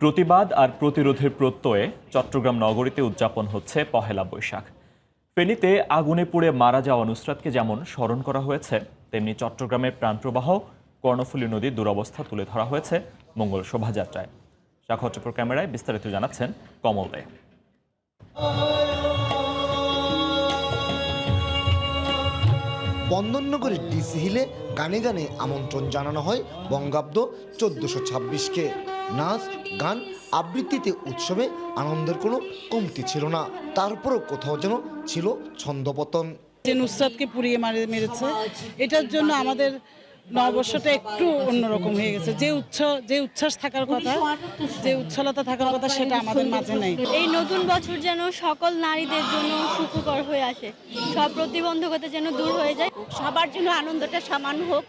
প্রতিবাদ আর প্রতিরোধের প্রত্যয়ে চট্টগ্রাম নগরীতে উদযাপন হচ্ছে পহেলা বৈশাখ। ফেনীতে আগুনে পুড়ে মারা যাওয়া নুসরাতকে যেমন স্মরণ করা হয়েছে, তেমনি চট্টগ্রামের প্রাণপ্রবাহ কর্ণফুলী নদীর দুরবস্থা তুলে ধরা হয়েছে মঙ্গল শোভাযাত্রায়। সাক্ষাৎকার ক্যামেরায় বিস্তারিত জানাচ্ছেন কমল দে। বন্দরনগরের ডিসি হিলে গানে গানে আমন্ত্রণ জানানো হয় বঙ্গাব্দ 1426-কে। নাচ, গান, আবৃত্তিতে উৎসবে আনন্দের কোনো কমতি ছিল না। তারপরও কোথাও যেন ছিল ছন্দপতন। যে নুসরাতকে পুড়িয়ে মেরেছে, এটার জন্য আমাদের নববর্ষটা একটু অন্যরকম হয়ে গেছে। যে উচ্ছ্বাস থাকার কথা, যে উচ্ছলতা থাকার কথা, সেটা আমাদের মাঝে নেই। এই নতুন বছর যেন সকল নারীদের জন্য সুখকর হয়ে আসে, সব প্রতিবন্ধকতা যেন দূর হয়ে যায়, সবার জন্য আনন্দটা সমান হোক,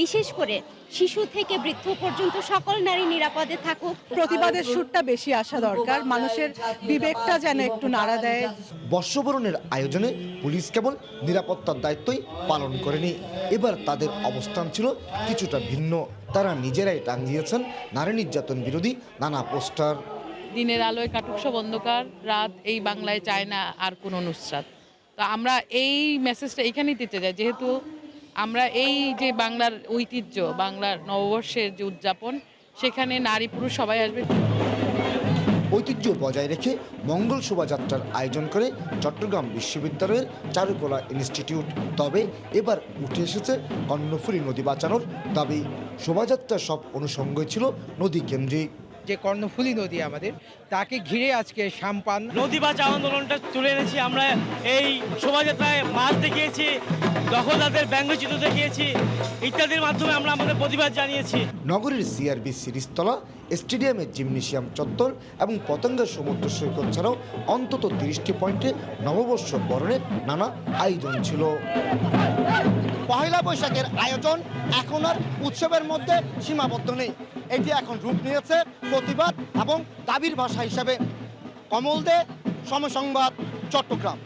বিশেষ করে শিশু থেকে বৃদ্ধ পর্যন্ত সকল নারী নিরাপদে থাকুক। প্রতিবাদের সুরটা বেশি আসা দরকার, মানুষের বিবেকটা যেন একটু নাড়া দেয়। বর্ষবরণের আয়োজনে পুলিশ কেবল নিরাপত্তার দায়িত্বই পালন করেনি, এবার তাদের অবস্থান ছিল কিছুটা ভিন্ন। তারা নিজেরাই টাঙিয়েছেন নারী নির্যাতন বিরোধী নানা পোস্টার। দিনের আলোয় কাটুক সব অন্ধকার, রাত এই বাংলায় চায় না আর কোনো নুসরাত। তো আমরা এই মেসেজটা এখানেই দিতে চাই, যেহেতু আমরা এই যে বাংলার ঐতিহ্য, বাংলার নববর্ষের যে উদযাপন, সেখানে নারী পুরুষ সবাই আসবে। ঐতিহ্য বজায় রেখে মঙ্গল শোভাযাত্রার আয়োজন করে চট্টগ্রাম বিশ্ববিদ্যালয়ের চারুকলা ইনস্টিটিউট। তবে এবার উঠে এসেছে কর্ণফুলী নদী বাঁচানোর দাবি। শোভাযাত্রার সব অনুষঙ্গই ছিল নদী কেন্দ্রিক। যে কর্ণফুলী নদী আমাদের, তাকে ঘিরে আজকে সাম্পান নদী বাঁচাও আন্দোলনটা তুলে এনেছি। আমরা এই শোভাযাত্রায় মাছ দেখিয়েছি, দখলদারদের ব্যঙ্গচিত্র দেখিয়েছি, ইত্যাদির মাধ্যমে আমরা আমাদের প্রতিবাদ জানিয়েছি। নগরীর সিআরবি সিরিজতলা, স্টেডিয়ামের জিমনেশিয়াম চত্বর এবং পতঙ্গা সমুদ্র সৈকত ছাড়াও অন্তত 30টি পয়েন্টে নববর্ষ বরণে নানা আয়োজন ছিল। পহেলা বৈশাখের আয়োজন এখন আর উৎসবের মধ্যে সীমাবদ্ধ নেই, এটি এখন রূপ নিয়েছে প্রতিবাদ এবং দাবির ভাষা হিসাবে। কমল দে, সময় সংবাদ, চট্টগ্রাম।